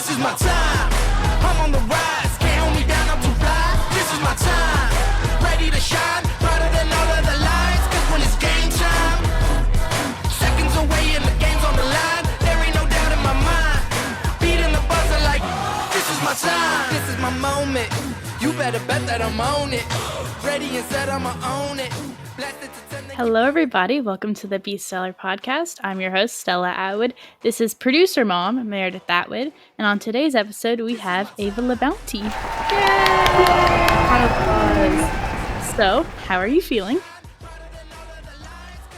This is my time. I'm on the rise. Can't hold me down, I'm too fly. This is my time. Ready to shine, brighter than all of the lights. Cause when it's game time, seconds away and the game's on the line. There ain't no doubt in my mind. Beating the buzzer like, this is my time. This is my moment. You better bet that I'm on it. Ready and set, I'ma own it. Hello, everybody. Welcome to the StellaR podcast. I'm your host, Stella Atwood. This is producer mom, Meredith Atwood. And on today's episode, we have Ava LaBounty. Yay! So, how are you feeling?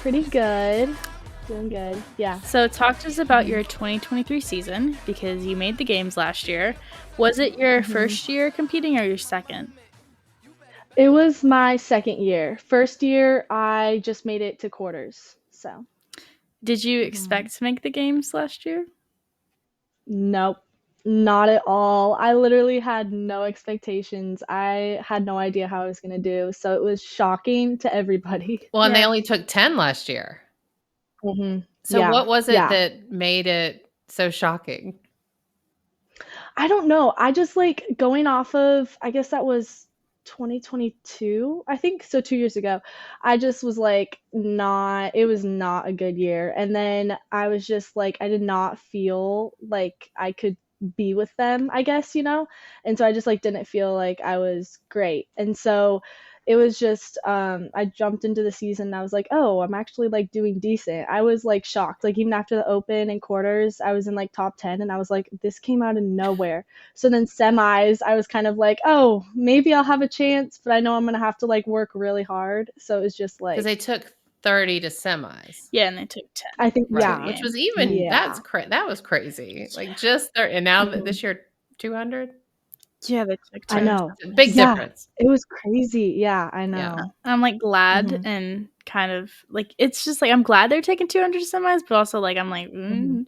Pretty good. Doing good. Yeah. So, talk to us about your 2023 season because you made the games last year. Was it your first year competing or your second? It was my second year. First year, I just made it to quarters. So, did you expect to make the games last year? Nope, not at all. I literally had no expectations. I had no idea how I was going to do. So it was shocking to everybody. Well, and they only took 10 last year. So what was it that made it so shocking? I don't know. I just going off of, I guess that was 2022, I think. So 2 years ago, I just was it was not a good year. And then I was just I did not feel like I could be with them, I guess, And so I just didn't feel like I was great. And so it was just, I jumped into the season and I was like, oh, I'm actually doing decent. I was shocked. Even after the open and quarters, I was in top 10 and I was like, this came out of nowhere. So then semis, I was kind of oh, maybe I'll have a chance, but I know I'm going to have to work really hard. So it was just because they took 30 to semis. Yeah, and they took 10. I think, right, which was even, that was crazy. Just 30, and now this year, 200? Yeah, they took 10. I know. Big difference. It was crazy. Yeah, I know. Yeah. I'm glad and kind of it's just I'm glad they're taking 200 semis, but also I'm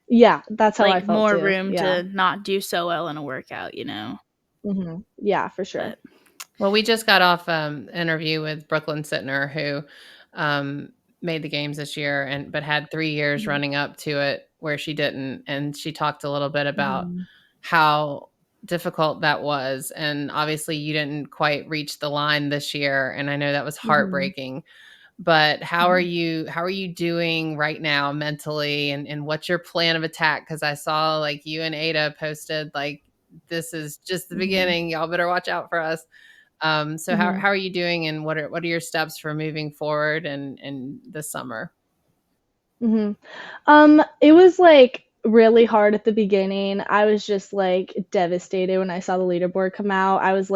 yeah, that's how I felt more too. room to not do so well in a workout, Yeah, for sure. Well, we just got off interview with Brooklyn Sittner, who made the games this year but had 3 years running up to it where she didn't, and she talked a little bit about how difficult that was, and obviously you didn't quite reach the line this year, and I know that was heartbreaking. But how are you doing right now mentally, and what's your plan of attack? Because I saw you and Ada posted this is just the beginning, y'all better watch out for us. So how are you doing, and what are your steps for moving forward and this summer? It was really hard at the beginning. I was just devastated when I saw the leaderboard come out. I was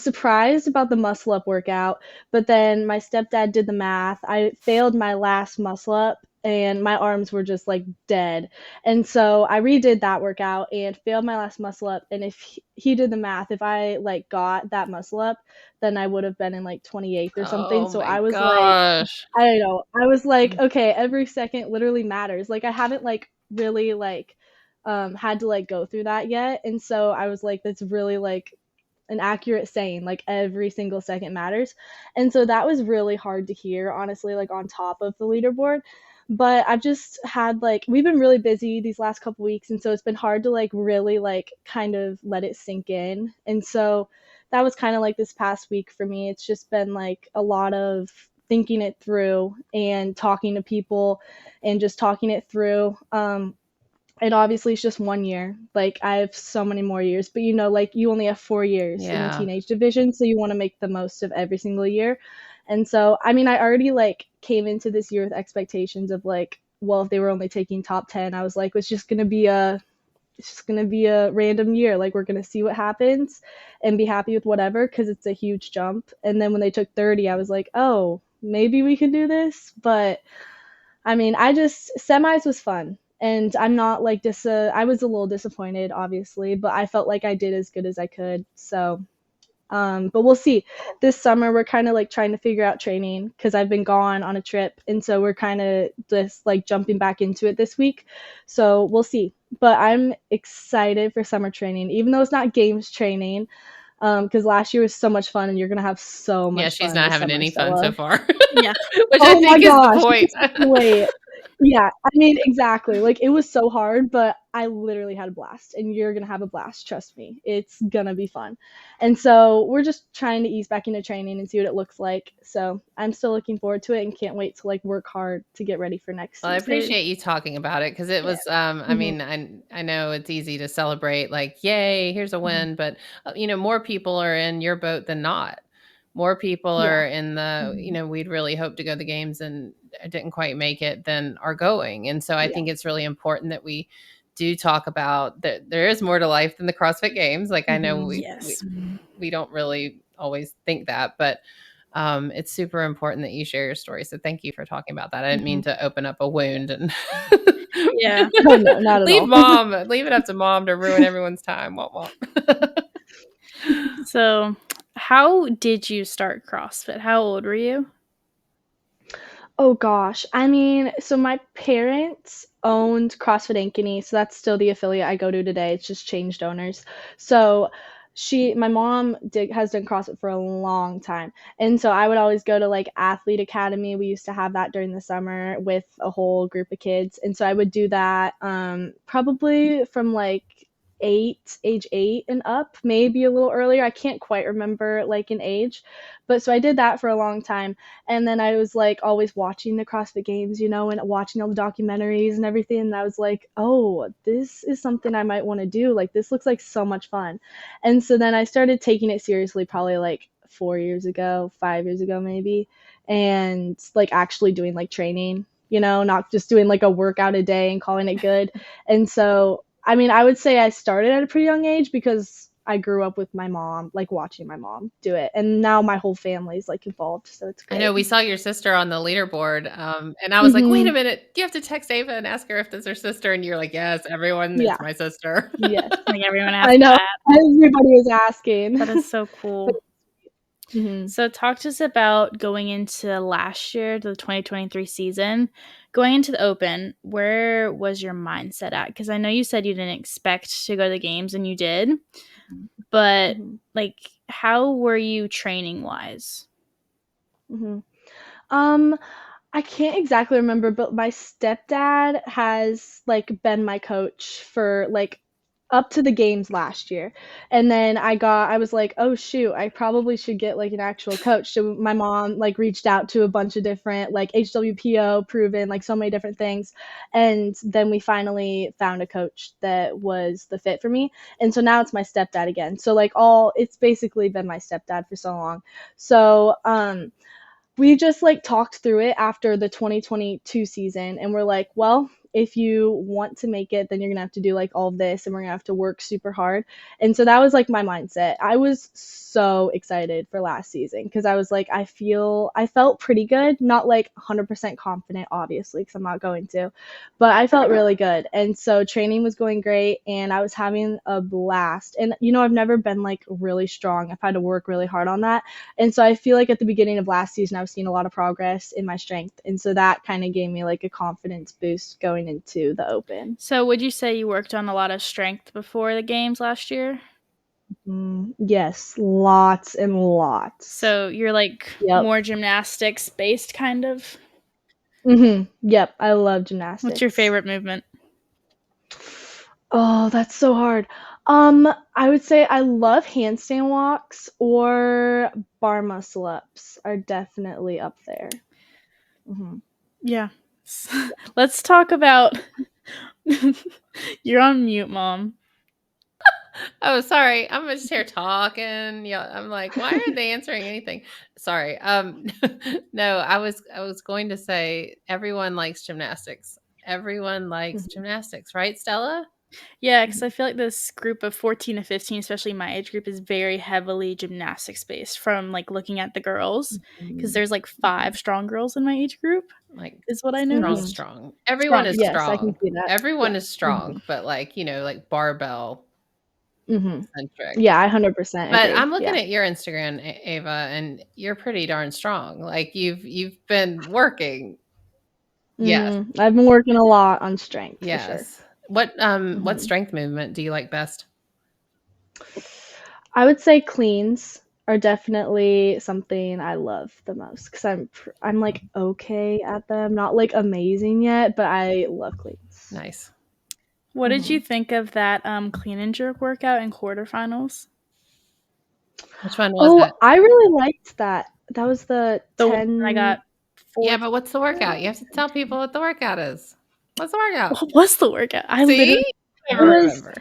surprised about the muscle up workout, but then my stepdad did the math. I failed my last muscle up and my arms were just dead. And so I redid that workout and failed my last muscle up. And if he did the math, if I got that muscle up, then I would have been in 28th or something. So I was I don't know. I was okay, every second literally matters. I haven't really had to go through that yet. And so I was that's really an accurate saying, every single second matters. And so that was really hard to hear, honestly, on top of the leaderboard. But I've just had we've been really busy these last couple weeks, and so it's been hard to really kind of let it sink in. And so that was kind of this past week for me. It's just been a lot of thinking it through and talking to people and just talking it through. And obviously it's just 1 year. I have so many more years, but you only have 4 years in the teenage division, so you want to make the most of every single year. And so, I mean, I already came into this year with expectations of well, if they were only taking top 10, I was it's just going to be a random year. We're going to see what happens and be happy with whatever, because it's a huge jump. And then when they took 30, I was oh, maybe we can do this. But I mean, semis was fun. And I'm not I was a little disappointed, obviously, but I felt I did as good as I could. So, but we'll see. This summer, we're kind of trying to figure out training, because I've been gone on a trip. And so we're kind of just jumping back into it this week. So we'll see. But I'm excited for summer training, even though it's not games training, because last year was so much fun, and you're going to have so much fun. Yeah, she's not having any fun so far. Yeah. Which I think is the point. Wait. Yeah, I mean, exactly. Like, it was so hard, but I literally had a blast, and you're gonna have a blast, trust me. It's gonna be fun. And so we're just trying to ease back into training and see what it looks like. So I'm still looking forward to it and can't wait to like work hard to get ready for next Well, I season. appreciate you talking about it because it Yeah. was, I Mhm. mean, I know it's easy to celebrate like, yay, here's a Mhm. win, but more people are in your boat than not. More people Yeah. are in the, Mhm. we'd really hoped to go to the games and didn't quite make it than are going. And so I Yeah. think it's really important that we do talk about that there is more to life than the CrossFit games. Like I know Mhm. Yes. we don't really always think that, but it's super important that you share your story. So thank you for talking about that. I didn't mean Mhm. to open up a wound and Yeah. Oh, no, not at all. leave it up to mom to ruin everyone's time. Womp womp. So, how did you start CrossFit? How old were you? Oh gosh. I mean, so my parents owned CrossFit Ankeny, so that's still the affiliate I go to today. It's just changed owners. So my mom has done CrossFit for a long time. And so I would always go to like Athlete Academy. We used to have that during the summer with a whole group of kids. And so I would do that probably from like age 8 and up, maybe a little earlier. I can't quite remember like an age. But so I did that for a long time. And then I was like always watching the CrossFit Games, and watching all the documentaries and everything. And I was like, oh, this is something I might want to do. Like, this looks like so much fun. And so then I started taking it seriously probably like 4 years ago, 5 years ago, maybe. And like actually doing like training, not just doing like a workout a day and calling it good. And so, I mean, I would say I started at a pretty young age because I grew up with my mom, like watching my mom do it. And now my whole family's like involved. So it's I know great. we saw your sister on the leaderboard, and I was like, "Wait a Mhm. minute, do you have to text Ava and ask her if that's her sister?" And you're like, "Yes, everyone, Yeah. it's my sister." Yes. Like everyone asked I know. that. Everybody was asking. That is so cool. Mhm. So, talk to us about going into last year, the 2023 season. Going into the Open, where was your mindset at? Because I know you said you didn't expect to go to the games, and you did. But, Mhm. like, how were you training wise? Mhm. Um, I can't exactly remember, but my stepdad has like been my coach for like up to the games last year. And then I was like, "Oh shoot, I probably should get like an actual coach." So my mom like reached out to a bunch of different like HWPO proven like so many different things. And then we finally found a coach that was the fit for me. And so now it's my stepdad again. So like it's basically been my stepdad for so long. So we just like talked through it after the 2022 season and we're like, well, if you want to make it, then you're gonna have to do like all of this and we're gonna have to work super hard. And so that was like my mindset. I was so excited for last season because I was like, I felt pretty good, not like 100% confident, obviously, because I'm not going to, but I felt really good. And so training was going great and I was having a blast. And I've never been like really strong. I've had to work really hard on that. And so I feel like at the beginning of last season, I was seeing a lot of progress in my strength. And so that kind of gave me like a confidence boost going into the Open. So, would you say you worked on a lot of strength before the games last year? Yes, lots and lots. So, you're like Yep. more gymnastics based, kind of? Yep, I love What's your gymnastics. favorite movement? Oh, that's so hard. I would say I love handstand walks or bar muscle ups are definitely up there. Mhm. Yeah. Let's talk about. You're on mute, Mom. Oh, sorry. I'm just here talking. Yeah, I'm like, why aren't they answering anything? Sorry. No, I was going to say everyone likes gymnastics. Everyone likes Mhm. gymnastics, right, Stella? Yeah, because I feel like this group of 14 to 15, especially my age group, is very heavily gymnastics based from like looking at the girls. Because Mhm. there's like Mhm. 5 strong girls in my age group, Like is what I strong, Mhm. noticed. strong. Everyone Strong, is strong. Yes, I can strong. see that. Everyone Yeah. is Mhm. strong, but like barbell Mhm. centric. Yeah, I 100% But agree. I'm looking Yeah. at your Instagram, Ava, and you're pretty darn strong. Like you've been working. Yes. I've been working a lot on strength for sure. Yes. What Mhm. strength movement do you like best? I would say cleans are definitely something I love the most because I'm like okay at them, not like amazing yet, but I love cleans. Nice. What did you think of that clean and jerk workout in quarterfinals? Which one was it? I really liked that. That was the The 10. one I got Yeah, fourth. but what's the workout? You have to tell people what the workout is. What's the workout? What was the workout? I See? literally I never remember.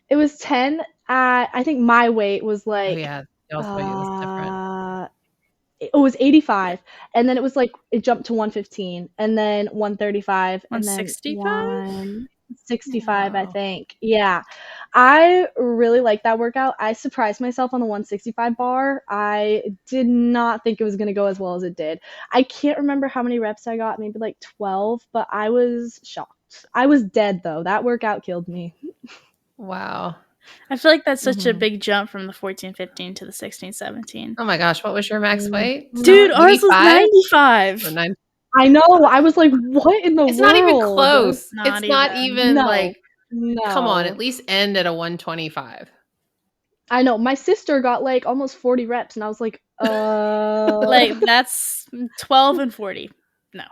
It was 10 at, I think my weight was Oh, like, yeah. Y'all's weight was different. it was 85, and then it was like it jumped to 115, and then 135, and then 165? 165, I Wow. think. Yeah, I really liked that workout. I surprised myself on the 165 bar. I did not think it was gonna go as well as it did. I can't remember how many reps I got, maybe like 12, but I was shocked. I was dead though. That workout killed me. Wow. I feel like that's such a big jump from the 14-15 to the 16-17. Oh my gosh, what was your max weight? Dude, ours was 85? 95. Or 9? I know. I was like, what in the world? It's not even close. Not It's not even No. like, come on, No. at least end at a 125. I know. My sister got like almost 40 reps, and I was like, Like, that's 12 and 40. No.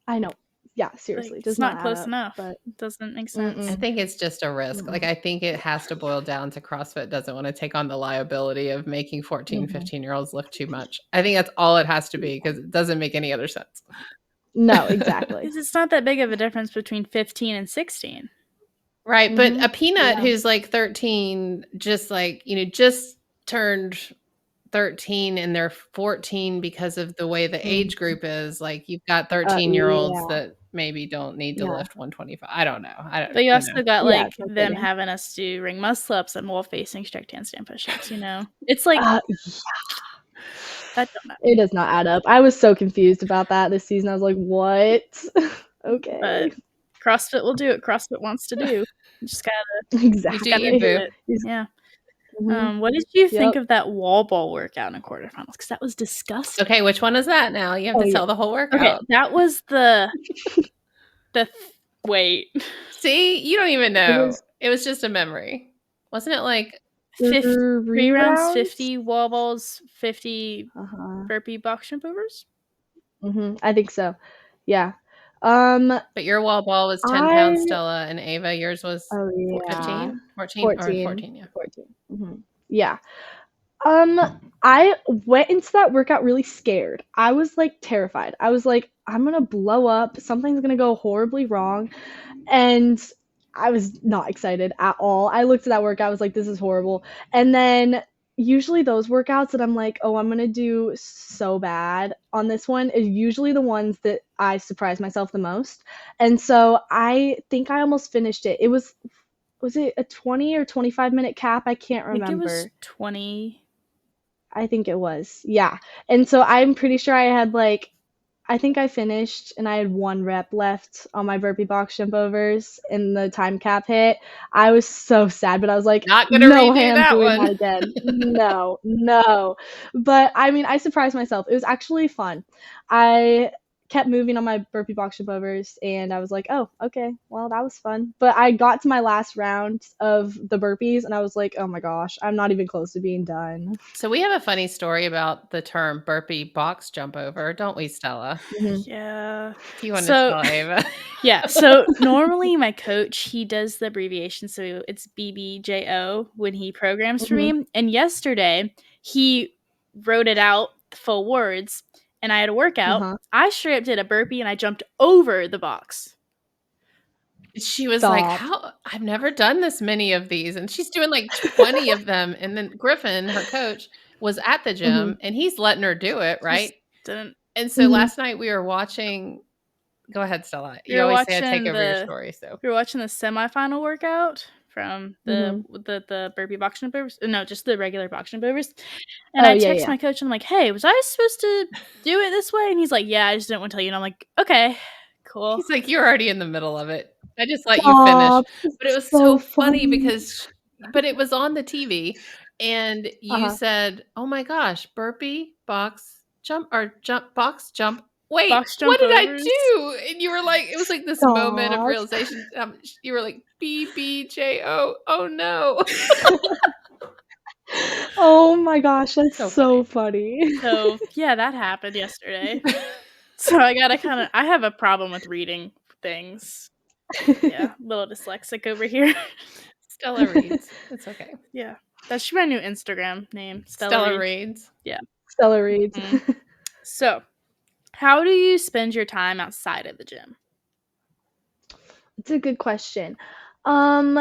I know. Yeah, seriously. Like, does it's not add close up, enough. but It doesn't make sense. I think it's just a risk. Like, I think it has to boil down to CrossFit doesn't want to take on the liability of making 14, 15-year-olds lift too much. I think that's all it has to be because it doesn't make any other sense. no, exactly. Because it's not that big of a difference between 15 and 16. Right. But a peanut Yeah. who's like 13, just like, just turned 13 and they're 14 because of the way the age group is. Like, you've got 13-year-olds yeah. that maybe don't need to Yeah. lift 125. I don't know. But you also got Yeah, like no them kidding. having us do ring muscle ups and wall facing strict handstand push-ups, It's like Yeah. that don't matter. It does not add up. I was so confused about that this season. I was like, what? Okay. But CrossFit will do what CrossFit wants to do. You just gotta Exactly. you, boo. yeah. Mhm. What did you think Yep. of that wall ball workout in quarterfinals? Because that was disgusting. Okay, which one is that now? You have to tell the whole workout. Okay, that was wait. See, you don't even know. was- It was just a memory. Wasn't it like 3 rounds, rounds? 50 wall balls, 50 Uh-huh. burpee box jump overs? I think so. Yeah. but your wall ball was 10 pounds, I Stella, and Ava, yours was Oh yeah. 15? 14? 14. 14, yeah. 14. Yeah. I went into that workout really scared. I was like terrified. I was like, I'm gonna blow up. Something's gonna go horribly wrong. And I was not excited at all. I looked at that workout, I was like, this is horrible. And then usually those workouts that I'm like, oh, I'm gonna do so bad on this one is usually the ones that I surprise myself the most. And so I think I almost finished it. It was it a 20 or 25-minute cap? I can't I think remember. it was 20. I think it was. Yeah. And so I'm pretty sure I had like, I think I finished and I had 1 rep left on my burpee box jump overs and the time cap hit. I was so sad, but I was like, Not gonna no redo way I'm that doing one. that again. No. But I mean, I surprised myself. It was actually fun. I kept moving on my burpee box jump overs and I was like, oh, okay, well, that was fun. But I got to my last round of the burpees and I was like, oh my gosh, I'm not even close to being done. So we have a funny story about the term burpee box jump over, don't we, Stella? Yeah. Do you want to So- tell Ava? Yeah. So normally my coach, he does the abbreviation. So it's BBJO when he programs for me. And yesterday he wrote it out, the full words, and I had a workout. I straight up did a burpee and I jumped over the box. She was like, how? I've never done this many of these. And she's doing like 20 of them. And then Griffin, her coach, was at the gym and he's letting her do it, right? Didn't. And so last night we were watching. Go ahead, Stella. You always say I take over your story. So we were watching the semifinal workout from the burpee box jump overs. No, just the regular box jump overs. And I text my coach and I'm like, hey, was I supposed to do it this way? And he's like, yeah, I just didn't want to tell you. And I'm like, okay, cool. He's like, you're already in the middle of it. I just let you finish. But it was so funny because, but it was on the TV and you said, oh my gosh, burpee, box, jump, or jump, box, jump. Wait, Box jump what did overs. I do? And you were like, it was like this moment of realization. You were like, BBJO. Oh no. Oh my gosh, that's So so funny. So, yeah, that happened yesterday. So I gotta I have a problem with reading things. Yeah, little dyslexic over here. Stella reads. It's okay. Yeah. That should be my new Instagram name, Stella Stella Reed. reads. Yeah. Stella reads. So, how do you spend your time outside of the gym? It's a good question. Um,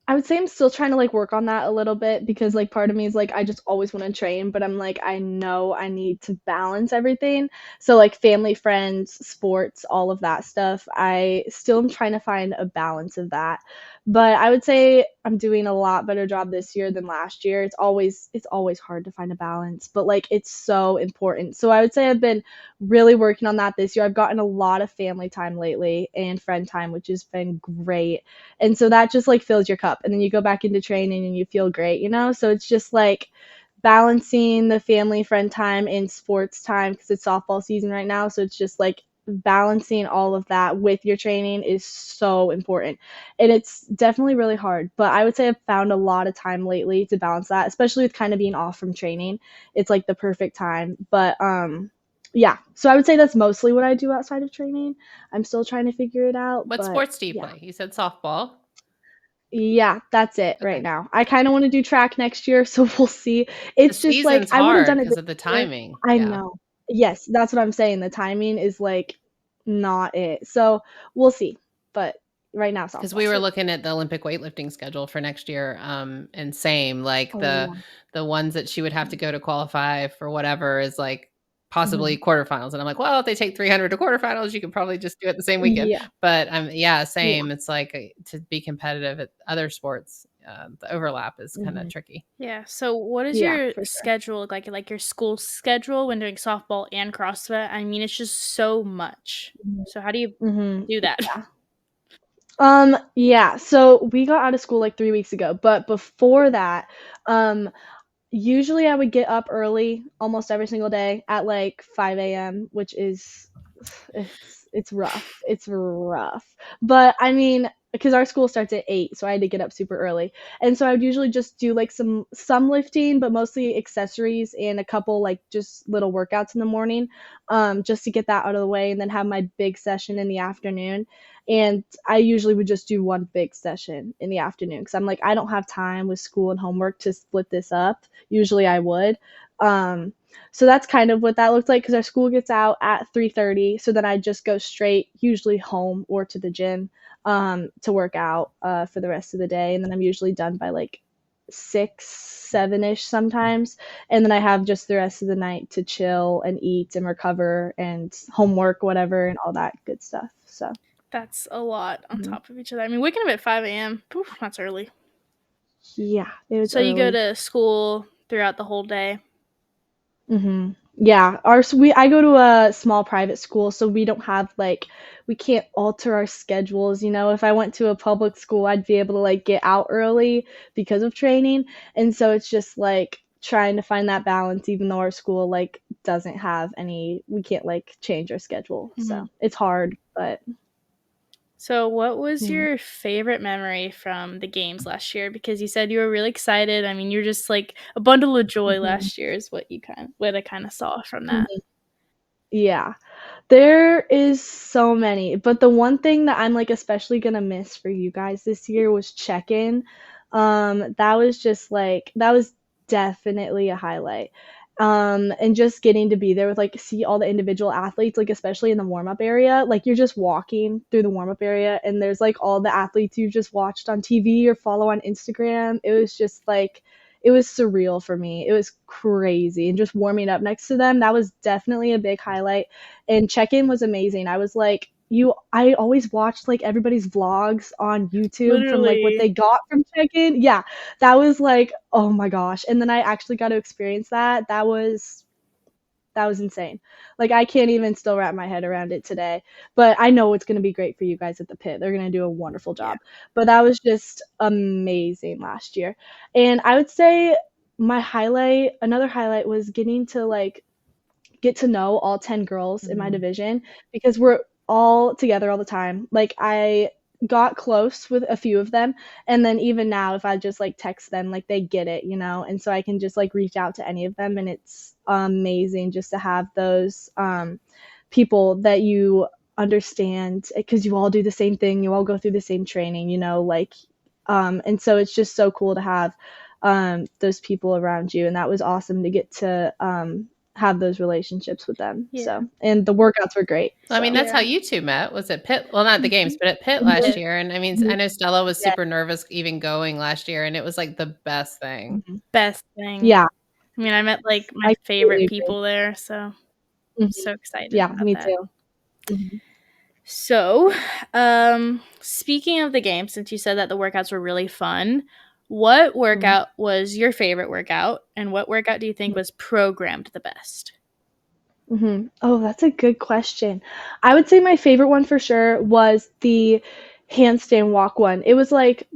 I would say I'm still trying to like work on that a little bit because like part of me is like I just always want to train, but I'm like I know I need to balance everything. So like family, friends, sports, all of that stuff. I still am trying to find a balance of that. But I would say I'm doing a lot better job this year than last year. It's always hard to find a balance, but like it's so important. So I would say I've been really working on that this year. I've gotten a lot of family time lately and friend time, which has been great. And so that just like fills your cup. And then you go back into training and you feel great, you know? So it's just like balancing the family friend time and sports time because it's softball season right now. So it's just like balancing all of that with your training is so important. And it's definitely really hard. But I would say I've found a lot of time lately to balance that, especially with kind of being off from training. It's like the perfect time. But yeah, so I would say that's mostly what I do outside of training. I'm still trying to figure it out, What but sports do you yeah. play? You said softball. Yeah, that's it Okay. right now. I kind of want to do track next year, so we'll see. The It's just like season's I would have hard done it because this of the year. timing. I Yeah. know. Yes, that's what I'm saying. The timing is like not it. So we'll see. But right now, Because softball. we were looking at the Olympic weightlifting schedule for next year, and same, like Oh the ones that she would have to go to qualify for whatever is like yeah. possibly quarterfinals. And I'm like, well, if they take 300 to quarterfinals, you can probably just do it the same weekend. Yeah. But yeah, Yeah. same. It's like to be competitive at other sports, the overlap is kind of Mhm. tricky. Yeah. So, what does Yeah, your for sure. schedule look like? Like your school schedule when doing softball and CrossFit? I mean, it's just so much. So, how do you Mhm. do that? Yeah. Yeah, so we got out of school like 3 weeks ago, but before that, um, usually I would get up early almost every single day at like 5 a.m., which is it's rough. It's rough. But I mean, because our school starts at 8, so I had to get up super early. And so I would usually just do like some lifting, but mostly accessories and a couple like just little workouts in the morning, just to get that out of the way and then have my big session in the afternoon. And I usually would just do one big session in the afternoon because I'm like, I don't have time with school and homework to split this up. Usually I would. Um, so that's kind of what that looked like because our school gets out at 3:30. So then I just go straight, usually home or to the gym, to work out for the rest of the day. And then I'm usually done by like 6, 7-ish sometimes. And then I have just the rest of the night to chill and eat and recover and homework, whatever, and all that good stuff. So. That's a lot on Mhm. top of each other. I mean, waking up at 5 a.m., poof, that's early. Yeah, it was So, you go early. to school throughout the whole day. Yeah, I go to a small private school, so we don't have like we can't alter our schedules. If I went to a public school, I'd be able to like get out early because of training, and so it's just like trying to find that balance, even though our school like doesn't have any. We can't like change our schedule, so it's hard, but. So, what was Mhm. your favorite memory from the games last year? Because you said you were really excited. I mean, you're just like a bundle of joy Mhm. last year is what I kind of saw from that. Mhm. Yeah. There is so many, but the one thing that I'm, like, especially gonna miss for you guys this year was check-in. That was just, like that was definitely a highlight. And just getting to be there with, like, see all the individual athletes, like, especially in the warm-up area, like, you're just walking through the warm-up area, and there's, like, all the athletes you just watched on TV or follow on Instagram. It was just, like it was surreal for me. It was crazy, and just warming up next to them, that was definitely a big highlight, and check-in was amazing. I was like I always watched, like, everybody's vlogs on YouTube from, like, what Literally. they got from check-in. Yeah, that was like, oh my gosh, and then I actually got to experience that. That was insane. Like, I can't even still wrap my head around it today, but I know it's gonna be great for you guys at the pit. They're gonna do a wonderful Yeah. job. But that was just amazing last year. And I would say another highlight was getting to, like, get to know all 10 girls in my division because we're all together all the time. Like, got close with a few of them, and then even now if I just like text them, like they get it, you know, and so I can just like reach out to any of them, and it's amazing just to have those people that you understand because you all do the same thing, you all go through the same training, you know, like and so it's just so cool to have those people around you, and that was awesome to get to have those relationships with them. Yeah. So, and the workouts were great. Well, I mean, so. that's how you two met, was at Pitt. Well, not the games, but at Pitt last year. And I mean, I know Stella was super nervous even going last year, and it was like the best thing. Best thing. Yeah. I mean, I met like my I favorite completely people there, so so excited Yeah, about me that. too. Mhm. So, speaking of the game, since you said that the workouts were really fun, what workout was your favorite workout, and what workout do you think was programmed the best? Oh, that's a good question. I would say my favorite one for sure was the handstand walk one. It was like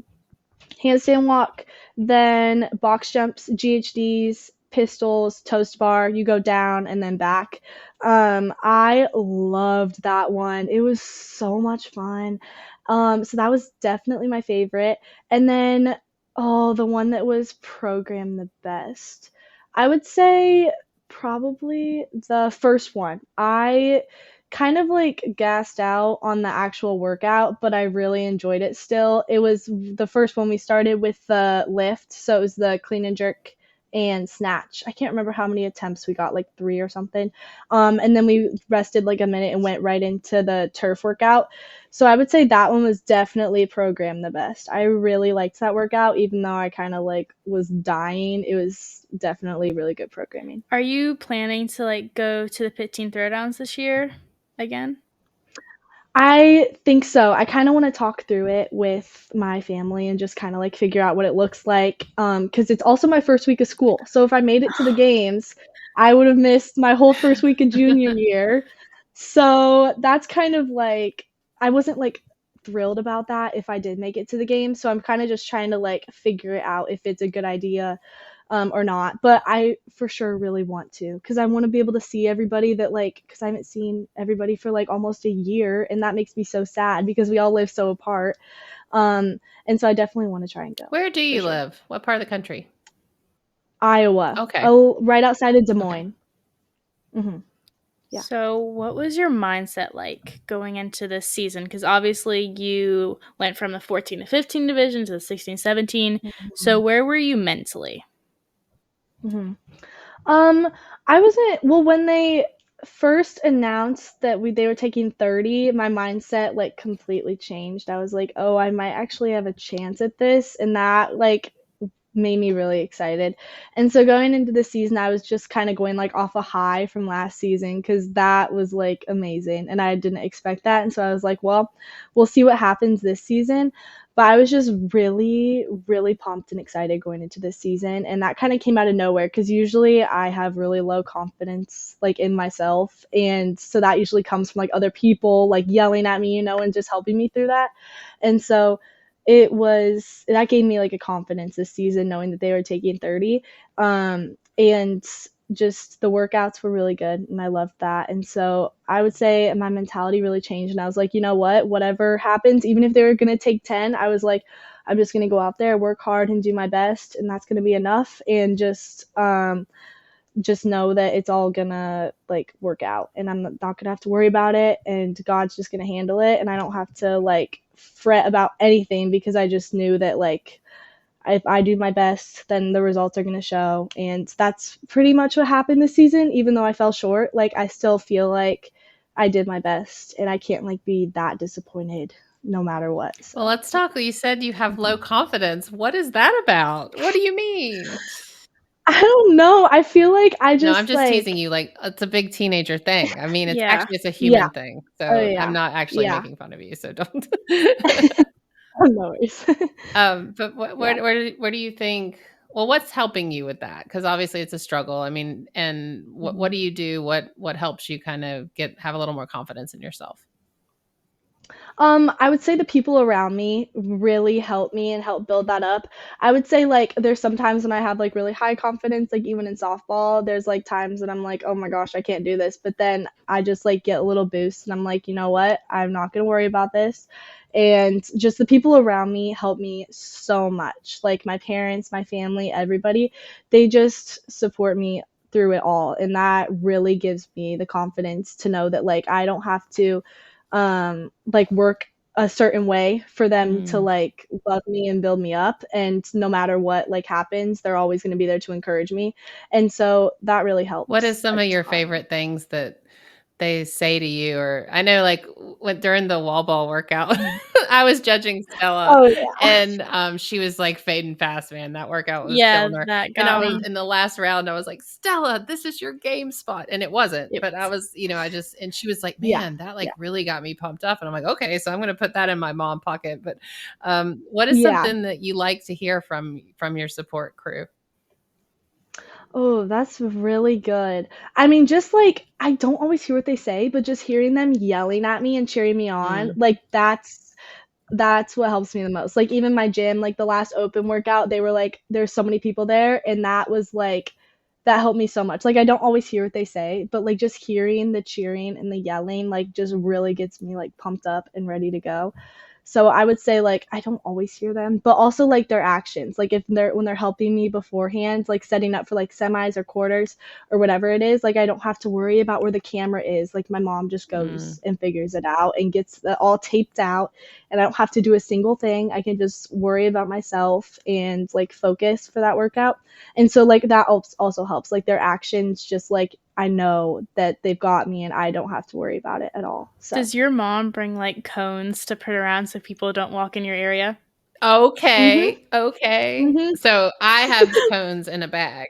handstand walk, then box jumps, GHDs, pistols, toast bar. You go down and then back. I loved that one. It was so much fun. So that was definitely my favorite. And then, oh, the one that was programmed the best. I would say probably the first one. I kind of like gassed out on the actual workout, but I really enjoyed it still. It was the first one we started with the lift, so it was the clean and jerk and snatch. I can't remember how many attempts we got, like 3 or something. And then we rested like a minute and went right into the turf workout. So I would say that one was definitely programmed the best. I really liked that workout, even though I kind of like was dying. It was definitely really good programming. Are you planning to like go to the 15 throwdowns this year again? I think so. I kind of want to talk through it with my family and just kind of like figure out what it looks like. Because it's also my first week of school. So if I made it to the games, I would have missed my whole first week of junior year. So that's kind of like, I wasn't like thrilled about that if I did make it to the game. So I'm kind of just trying to like figure it out if it's a good idea or not. But I for sure really want to, because I want to be able to see everybody that like, because I haven't seen everybody for like almost a year, and that makes me so sad because we all live so apart. And so I definitely want to try and go. Where do you live? What part of the country? Iowa. Okay. Oh, right outside of Des Moines. Okay. Yeah. So, what was your mindset like going into this season? Because obviously you went from the 14 to 15 division to the 16, 17. So, where were you mentally? I wasn't, well, when they first announced that they were taking 30, my mindset like completely changed. I was like, oh, I might actually have a chance at this, and that like made me really excited. And so going into the season, I was just kind of going like off a high from last season, because that was like amazing and I didn't expect that. And so I was like, well, we'll see what happens this season. But I was just really, really pumped and excited going into this season. And that kind of came out of nowhere, because usually I have really low confidence like in myself. And so that usually comes from like other people like yelling at me, you know, and just helping me through that. And so that gave me like a confidence this season, knowing that they were taking 30. And just the workouts were really good, and I loved that. And so I would say my mentality really changed, and I was like, you know what, whatever happens, even if they were going to take 10, I was like, I'm just going to go out there, work hard, and do my best, and that's going to be enough. And just know that it's all gonna like work out, and I'm not gonna have to worry about it, and God's just gonna handle it, and I don't have to like fret about anything, because I just knew that like if I do my best, then the results are gonna show. And that's pretty much what happened this season. Even though I fell short, like I still feel like I did my best, and I can't like be that disappointed no matter what. So. Well, let's talk. You said you have low confidence. What is that about? What do you mean? I don't know. I feel like I just No, I'm just like, teasing you. Like, it's a big teenager thing. I mean, it's Yeah. actually, it's a human Yeah. thing. Oh, So yeah. I'm not actually Yeah. making fun of you. So don't. No worries. But where do you think? Well, what's helping you with that? Because obviously it's a struggle. I mean, and what do you do? What helps you kind of have a little more confidence in yourself? I would say the people around me really help me and help build that up. I would say like there's sometimes when I have like really high confidence, like even in softball, there's like times that I'm like, oh my gosh, I can't do this. But then I just like get a little boost and I'm like, you know what? I'm not gonna worry about this. And just the people around me help me so much. Like my parents, my family, everybody, they just support me through it all. And that really gives me the confidence to know that like I don't have to like work a certain way for them to like love me and build me up, and no matter what like happens, they're always going to be there to encourage me, and so that really helps. What is some a of your ton. favorite things that they say to you? Or I know like during the wall ball workout, I was judging Stella Oh yeah. and she was like fading fast, man. That workout was Yeah, killing her. that And I got was me. in the last round, I was like, Stella, this is your game spot. And it wasn't, It but I was. was, and she was like, Yeah. man, that like Yeah. really got me pumped up. And I'm like, okay, so I'm going to put that in my mom pocket. But what is Yeah. something that you like to hear from your support crew? Oh, that's really good. I mean, just like I don't always hear what they say, but just hearing them yelling at me and cheering me on, like that's what helps me the most. Like even my gym, like the last open workout, they were like, there's so many people there, and that was like that helped me so much. Like I don't always hear what they say, but like just hearing the cheering and the yelling like just really gets me like pumped up and ready to go. So I would say like I don't always hear them, but also like their actions. Like if they're when they're helping me beforehand, like setting up for like semis or quarters or whatever it is, like I don't have to worry about where the camera is. Like my mom just goes and figures it out and gets it all taped out, and I don't have to do a single thing. I can just worry about myself and like focus for that workout. And so like that also helps. Like their actions just like I know that they've got me and I don't have to worry about it at all. So Does your mom bring like cones to put around so people don't walk in your area? Okay. Okay. mhm. So I have the cones in a bag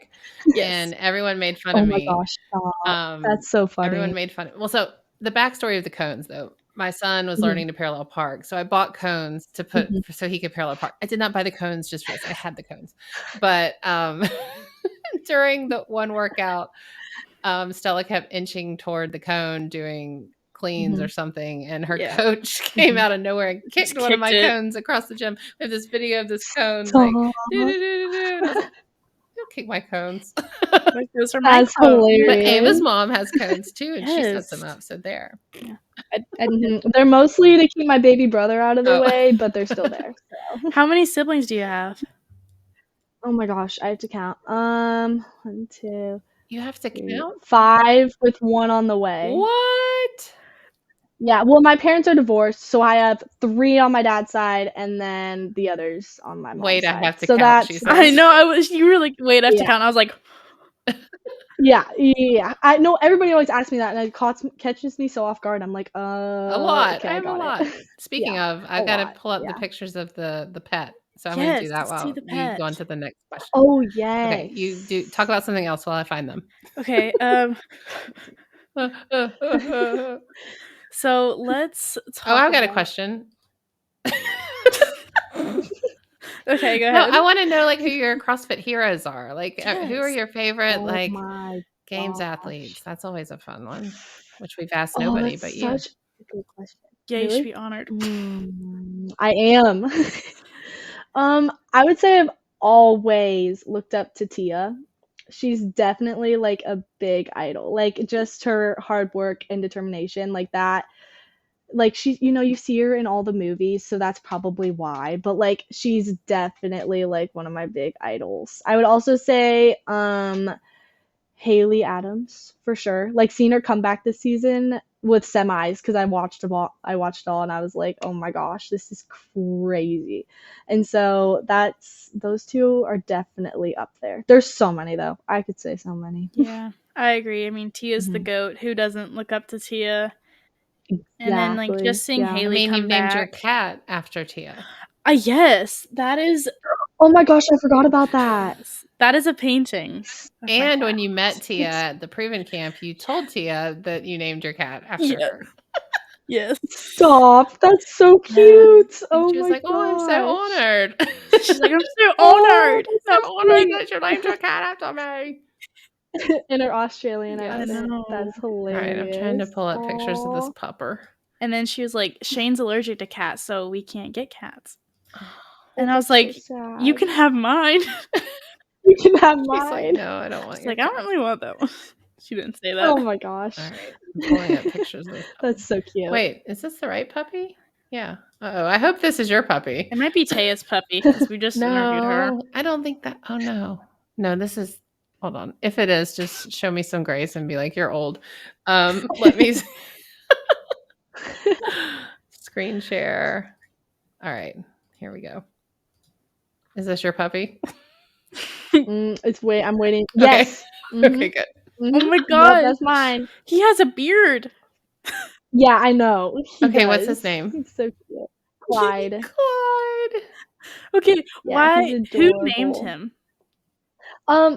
Yes. and everyone made fun Oh of my me. gosh, stop. That's so Everyone funny. made fun well, so the backstory of the cones though, my son was Mhm, learning to parallel park, so I bought cones to put mhm. so he could parallel park. I did not buy the cones just for this, I had the cones. But, during the one workout, Stella kept inching toward the cone doing cleans or Mhm, something, and her Yeah. coach came mhm. out of nowhere and Just kicked one of kicked my it. cones across the gym. We have this video of this cone like, Stop. "Doo, doo, doo, doo, doo," and I was like, "Don't kick my cones." Like, those are my That's cones. But Ava's hilarious. mom has cones too, and she sets them Yes. up, so there. Yeah. I Mhm. They're mostly to keep my baby brother out of the Oh. way, but they're still there. So. How many siblings do you have? Oh my gosh, I have to count. 1, 2, You have to 3, count? 5 with 1 on the way. What? Yeah, well, my parents are divorced, so I have 3 on my dad's side and then the others on my mom's Wait, I side. have to So count, she that's I says. know, you were like, "Wait, I have to yeah. count." I was like, Yeah. I know everybody always asks me that, and it catches me so off guard. I'm like, A lot. okay, I I have a got it. lot. Speaking Yeah, of, a I've gotta lot. pull up the Yeah. pictures of the pet, so I'm gonna do "Yes, that let's see while the we go on pet." to the next question. Oh, Okay, you do talk yes. about something else while I find them. Okay, so let's Oh, talk I've got a about question. Okay, go No, ahead. I wanna know, like, who your CrossFit heroes are. Like, who are Yes. your favorite, Oh like, my games athletes? gosh. That's always a fun one, which we've asked Oh, nobody that's but you. such a good question. Yeah, you should Really? be honored. I am. I would say I've always looked up to Tia. She's definitely like a big idol. Like just her hard work and determination, like that. Like she's, you see her in all the movies, so that's probably why. But like she's definitely like one of my big idols. I would also say Haley Adams for sure. Like seeing her come back this season with semis because I watched all and I was like, oh my gosh, this is crazy. And so those two are definitely up there. There's so many though. I could say so many. Yeah, I agree. I mean, Tia's the Mhm. GOAT. Who doesn't look up to Tia? And then, like, Exactly. just seeing Yeah. I Haley mean, you've come named your back. cat after Tia. Yes, that is Oh my gosh, I forgot about that. that is a painting of my And cat. when you met Tia at the Proven Camp, you told Tia that you named your cat after Yeah. her. Yes. Stop. That's so Yeah. cute. And Oh she was my like, "Oh, I'm so gosh. honored." She's like, "I'm so Oh, honored." that's So so honored sweet. that you named your cat after me. In her Australian I Yes. accent. know. That's All right, I'm trying to hilarious. pull up pictures of this Oh. pupper. And then she was like, Shane's allergic to cats, so we can't get cats. Oh, And I was that's like, so you sad. can have mine. You can have He's like, mine. no, I don't want She's your like, I don't cat. really want that one. She didn't say that. Oh my gosh. All right, I'm pulling up pictures of. That's so cute. Wait, is this the right puppy? Yeah. Oh, I hope this is your puppy. It might be Taya's puppy because we just interviewed her. No, I don't think that. Oh no, no, this is. Hold on. If it is, just show me some grace and be like, you're old. Let me screen share. All right, here we go. Is this your puppy? It's wait. I'm waiting. Okay. Yes. Okay, good. Oh my Yep, god, that's mine. he has a beard. Yeah, I know. He Okay, what's his does. name? He's so cute. Clyde. Clyde. Okay, Yeah, why? he's Who named adorable. him?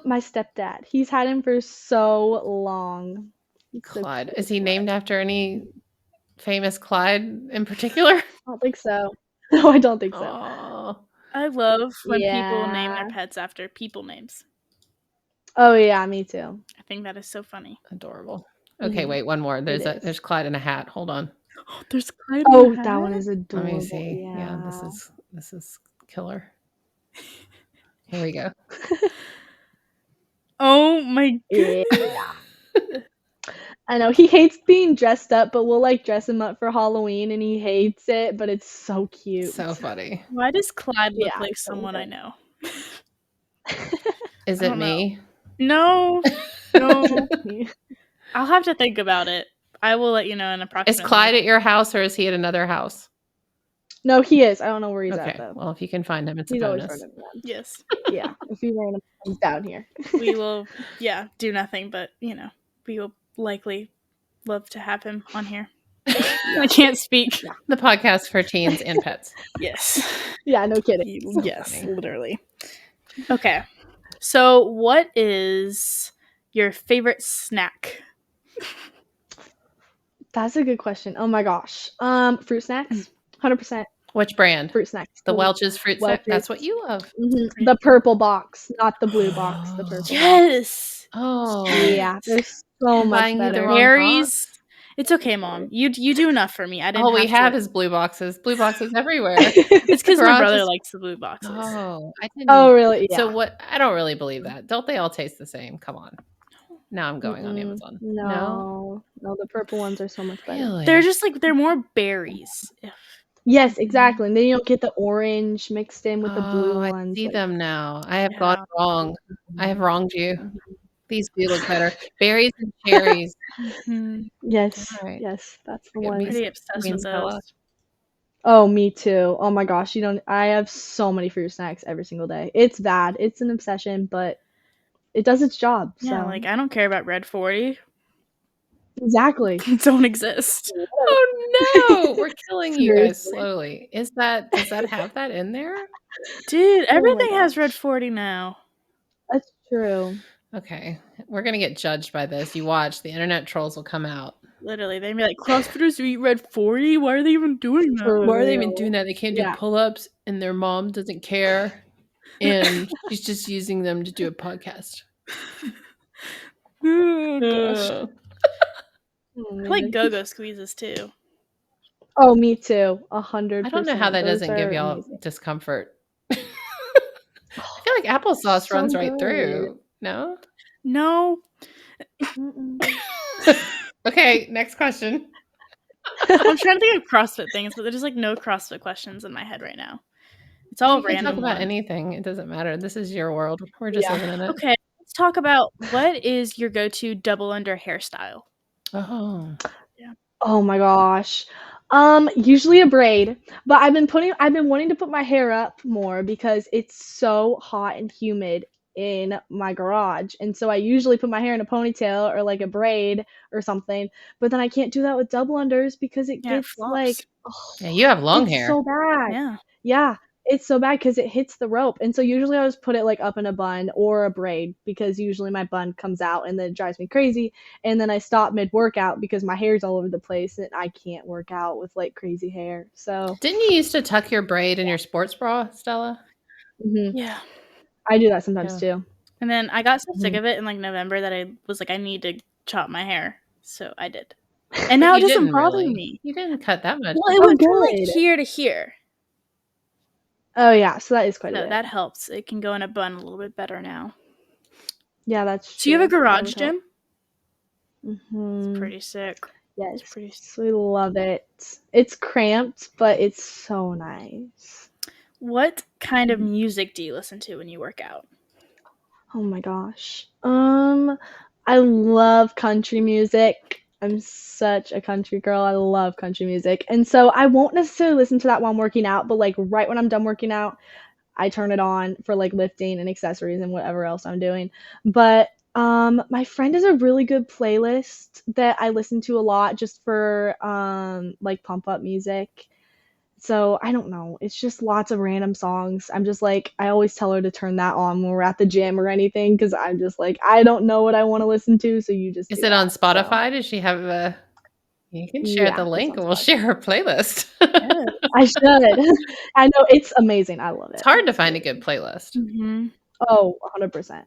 My stepdad. He's had him for so long. He's so Clyde. cute, Is he Clyde. named after any famous Clyde in particular? I don't think so. No, I don't think so. Oh, I love when people name Yeah. their pets after people names. Oh yeah, me too. I think that is so funny. adorable. Okay, Mhm. wait, one more. There's is. there's Clyde in a hat. Hold on. There's Clyde. Oh, that one is Let adorable. me see. Yeah, this is killer. Here we go. Oh my Yeah. goodness. I know he hates being dressed up, but we'll like dress him up for Halloween, and he hates it. But it's so cute. So funny. Why does Clyde look Yeah, like so someone I good. know? Is I it don't know. me? No, no. I'll have to think about it. I will let you know in Is approximately. Clyde at your house or is he at another house? No, he is. I don't know where he's Okay. at though. Well, if you can find him, it's He's a always bonus. running around. Yes, Yeah, if he ran, he's down here. we will. Yeah, do nothing, but we will likely love to have him on here. I can't speak. Yeah. The podcast for teens and pets. Yes. Yeah, no kidding. So Yes, funny. literally. Okay. So, what is your favorite snack? That's a good question. Oh my gosh. Fruit snacks. 100% Which brand? fruit snacks. The Welch's fruit snack. Welch's. That's what you love. Mhm. The purple box, not the blue box. The purple box. Yes. Oh. Yeah, they're so I'm much buying you the better. wrong Berries. It's okay, Mom. You do enough for me. I didn't. All we have to. is blue boxes. Blue boxes everywhere. It's because my garage brother is- likes the blue boxes. Oh, I didn't. Oh, really? Yeah. So what? I don't really believe that. Don't they all taste the same? Come on. Now I'm going on Mm-mm. Amazon. No, the purple ones are so much better. Really? They're just like they're more berries. Yes, exactly. And then you don't get the orange mixed in with the blue I ones. see like- them now. I have Yeah. gone wrong. I have wronged you. These do look better. Berries and cherries. Yes, All right. yes, that's the Get one. me Pretty obsessed Queen with Stella. those. Oh, me too. Oh my gosh, I have so many fruit snacks every single day. It's bad. It's an obsession, but it does its job. Yeah, So like I don't care about Red 40. exactly. Don't exist. Oh no, we're killing you guys Seriously. slowly. Does that have that in there? Dude, Oh my everything has Red gosh. 40 now. That's true. Okay. We're gonna get judged by this. You watch, the internet trolls will come out. Literally, they'd be like, CrossFitters who eat Red 40? Why are they even doing that? For Why are they even real. doing that? They can't do Yeah. pull-ups and their mom doesn't care. And she's just using them to do a podcast. Oh, gosh. Oh, I man. like go-go squeezes too. Oh, me too. 100%. I don't know how that Those doesn't give are y'all amazing. discomfort. I feel like applesauce So runs right good. through. No? No. Mm-mm. Okay, next question. I'm trying to think of CrossFit things, but there's just like no CrossFit questions in my head right now. It's all You can random talk about ones. anything. It doesn't matter. This is your world. We're just Yeah. living in it. Okay, let's talk about what is your go-to double under hairstyle? Oh. Oh my gosh. Usually a braid, but I've been wanting to put my hair up more because it's so hot and humid in my garage. And so I usually put my hair in a ponytail or like a braid or something, but then I can't do that with double unders because it Yeah, it gets flops. like Yeah, you have long it's hair. so bad. Yeah. Yeah, it's so bad because it hits the rope. And so usually I just put it like up in a bun or a braid because usually my bun comes out and then it drives me crazy. And then I stop mid workout because my hair's all over the place and I can't work out with like crazy hair. So Didn't you used to tuck your braid in your sports bra, Stella? mhm. Yeah. I do that sometimes too. And then I got so sick of it in like November that I was like, I need to chop my hair. So I did. And now But it you doesn't didn't bother really. me. You didn't cut that much. Well, it Oh, went from like good. here to here. Oh yeah, so that is quite a So bit. that helps. It can go in a bun a little bit better now. Yeah, that's Do you have a true. That garage would help. gym? Mm-hmm. It's pretty sick. Yes, It's pretty sick. we love it. It's cramped, but it's so nice. What kind of music do you listen to when you work out? Oh my gosh. I love country music. I'm such a country girl. I love country music. And so I won't necessarily listen to that while I'm working out, but like right when I'm done working out, I turn it on for like lifting and accessories and whatever else I'm doing. But my friend has a really good playlist that I listen to a lot just for like pump up music. So I don't know. It's just lots of random songs. I'm just like, I always tell her to turn that on when we're at the gym or anything because I'm just like, I don't know what I want to listen to. So you just Is do it on that. So Spotify? Does she have a? You can share the yeah, it's link on and we'll Spotify. share her playlist. Yeah. I should. I know it's amazing. I love it. It's hard to It's find a really good playlist. Mm-hmm. Oh, 100%.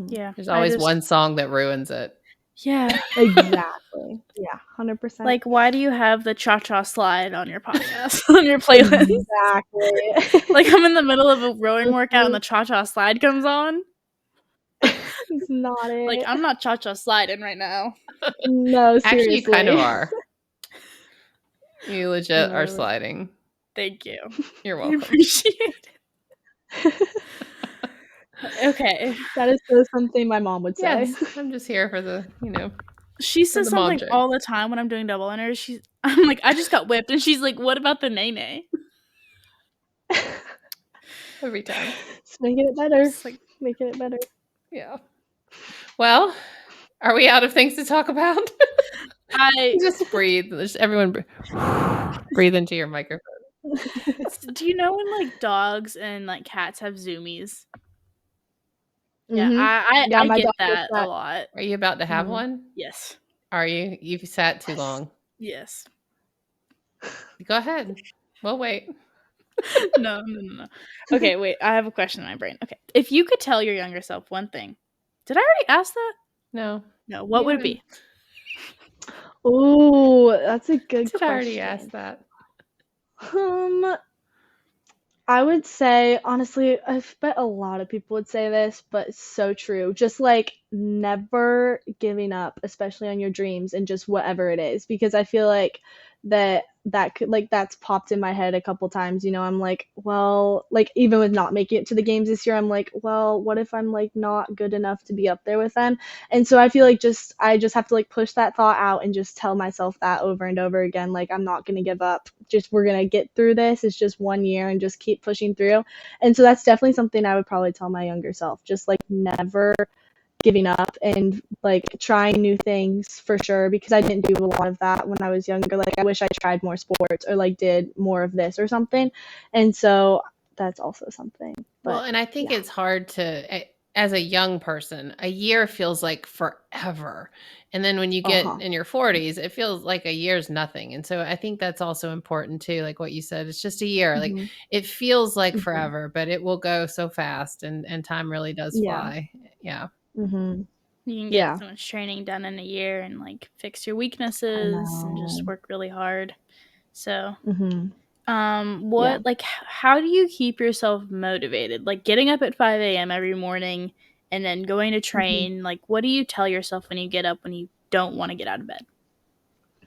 Yeah. There's I always just, one song that ruins it. yeah. Exactly. Yeah, 100%. Like, why do you have the cha-cha slide on your podcast, on your playlist? Exactly. Like, I'm in the middle of a rowing workout and the cha-cha slide comes on. It's not Like, it. I'm not cha-cha sliding right now. No, Actually, you kind of seriously. are. You legit are No. sliding. Thank you. You're I welcome. appreciate it. Okay. That is so something my mom would say. Yes, I'm just here for the, She for says the mom something joke. all the time when I'm doing double unders. I'm like, I just got whipped. And she's like, what about the nay-nay? Every time. It's making it better. It's like, Making it better. Yeah. Well, are we out of things to talk about? Just breathe. Just everyone breathe into your microphone. do you know when like dogs and like cats have zoomies? Yeah, Yeah, I my get dog gets that a that. lot. Are you about to have Mhm. one? Yes. Are you? You've sat too long. Yes. Go ahead. We'll wait. No. Okay, wait. I have a question in my brain. Okay. If you could tell your younger self one thing, did I already ask that? No. No. What would it be? Ooh, that's a good Did question. I already ask that? I would say, honestly, I bet a lot of people would say this, but it's so true. Just like never giving up, especially on your dreams and just whatever it is, because I feel like that could like that's popped in my head a couple times. I'm like, well, like even with not making it to the games this year, I'm like, well, what if I'm like not good enough to be up there with them? And so I feel like I just have to like push that thought out and just tell myself that over and over again, like I'm not going to give up. Just we're going to get through this. It's just 1 year and just keep pushing through. And so that's definitely something I would probably tell my younger self, just like never giving up and like trying new things for sure, because I didn't do a lot of that when I was younger. Like I wish I tried more sports or like did more of this or something. And so that's also something. But Well, and I think yeah. it's hard to, as a young person, a year feels like forever. And then when you get in your 40s, it feels like a year's nothing. And so I think that's also important too. Like what you said, it's just a year. Like Mhm. it feels like Mhm. forever, but it will go so fast and time really does Yeah. fly. Yeah. Mhm. You can Yeah. get so much training done in a year and like fix your I weaknesses and just know. work really hard. So, Mhm. what Yeah. like how do you keep yourself motivated? Like getting up at 5 a.m. every morning and then going to Mhm. train. Like what do you tell yourself when you get up when you don't want to get out of bed?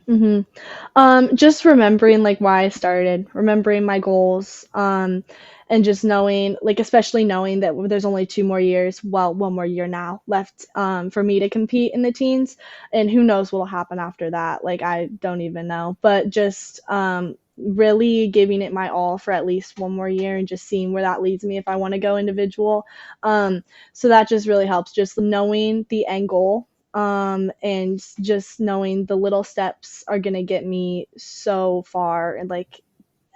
Mhm. Just remembering like why I started, remembering my goals, and just knowing, like especially knowing that there's only 2 more years, well, 1 more year now left, for me to compete in the teens, and who knows what'll happen after that. Like I don't even know, but just really giving it my all for at least 1 more year and just seeing where that leads me if I want to go individual. So that just really helps, just knowing the end goal, and just knowing the little steps are going to get me so far, and like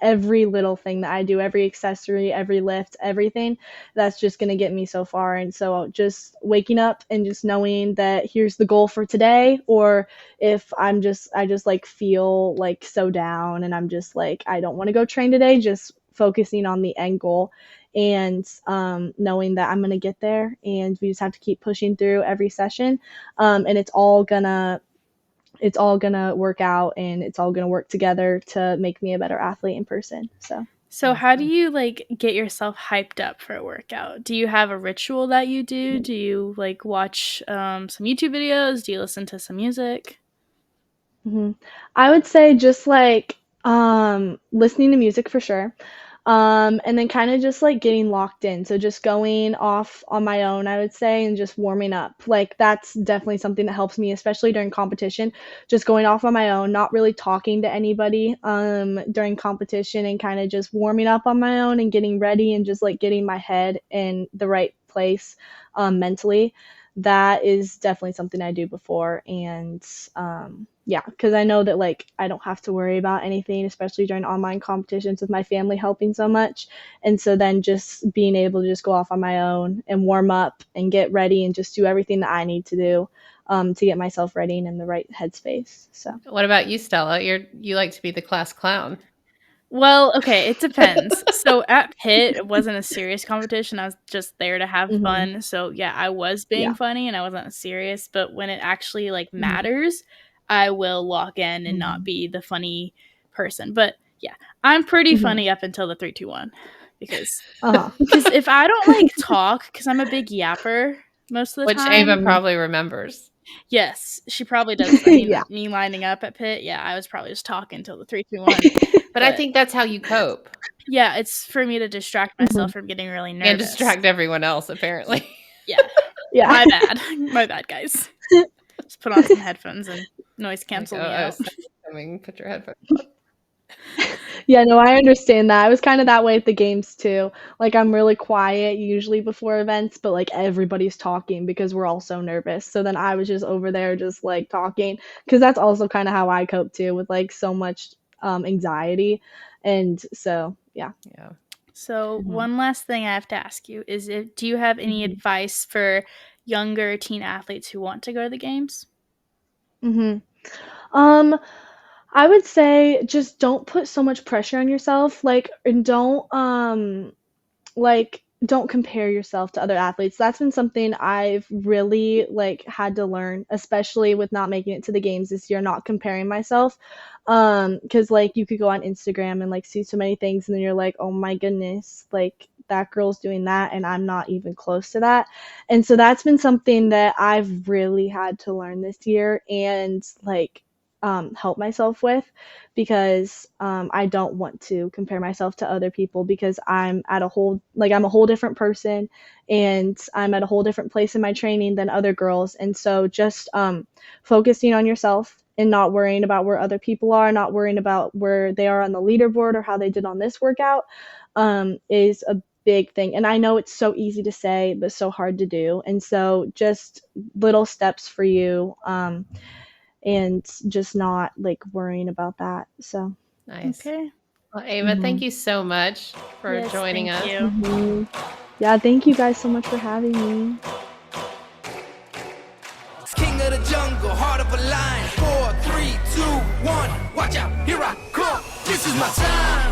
every little thing that I do, every accessory, every lift, everything, that's just going to get me so far. And so just waking up and just knowing that here's the goal for today, or if I just like feel like so down and I'm just like I don't want to go train today, just focusing on the end goal and knowing that I'm going to get there, and we just have to keep pushing through every session, and it's all gonna it's all gonna work out and it's all gonna work together to make me a better athlete in person. So how do you like get yourself hyped up for a workout? Do you have a ritual that you do? Do you like watch some YouTube videos? Do you listen to some music? I would say just like listening to music for sure. And then kind of just like getting locked in. So just going off on my own, I would say, and just warming up. Like that's definitely something that helps me, especially during competition. Just going off on my own, not really talking to anybody during competition, and kind of just warming up on my own and getting ready and just like getting my head in the right place mentally. That is definitely something I do before. And yeah, because I know that like I don't have to worry about anything, especially during online competitions with my family helping so much. And so then just being able to just go off on my own and warm up and get ready and just do everything that I need to do to get myself ready and in the right headspace. So What about you, Stella? You like to be the class clown. Well, okay, it depends. So at Pitt, it wasn't a serious competition. I was just there to have fun. So yeah, I was being yeah. funny and I wasn't serious. But when it actually like matters, I will lock in and not be the funny person. But yeah, I'm pretty funny up until the 3, 2, 1 because if I don't like talk, because I'm a big yapper most of the Which time. Ava probably remembers. Yes, she probably does. I mean, Yeah. me lining up at Pitt, yeah, I was probably just talking until the 3, 2, 1. But I think that's how you cope. Yeah, it's for me to distract myself from getting really nervous. And distract everyone else, apparently. Yeah. Yeah. My bad. My bad, guys. Just put on some headphones and noise cancel me out. Put your headphones on. Yeah, no, I understand that. I was kind of that way at the games too. Like I'm really quiet usually before events, but like everybody's talking because we're all so nervous. So then I was just over there just like talking because that's also kind of how I cope too with like so much anxiety. And so, yeah. Yeah. So one last thing I have to ask you is do you have any advice for younger teen athletes who want to go to the games? I would say just don't put so much pressure on yourself, like, and don't compare yourself to other athletes. That's been something I've really like had to learn, especially with not making it to the games this year, not comparing myself. Because like you could go on Instagram and like see so many things and then you're like, oh my goodness, like that girl's doing that and I'm not even close to that. And so that's been something that I've really had to learn this year and like help myself with because I don't want to compare myself to other people because I'm a whole different person and I'm at a whole different place in my training than other girls. And so just focusing on yourself and not worrying about where other people are, not worrying about where they are on the leaderboard or how they did on this workout is a big thing. And I know it's so easy to say, but so hard to do. And so just little steps for you. And just not like worrying about that. So nice. Okay. Well, Ava, thank you so much for joining us. Thank you. Yeah, thank you guys so much for having me. King of the jungle, heart of a lion. 4, 3, 2, 1. Watch out, here I come. This is my time.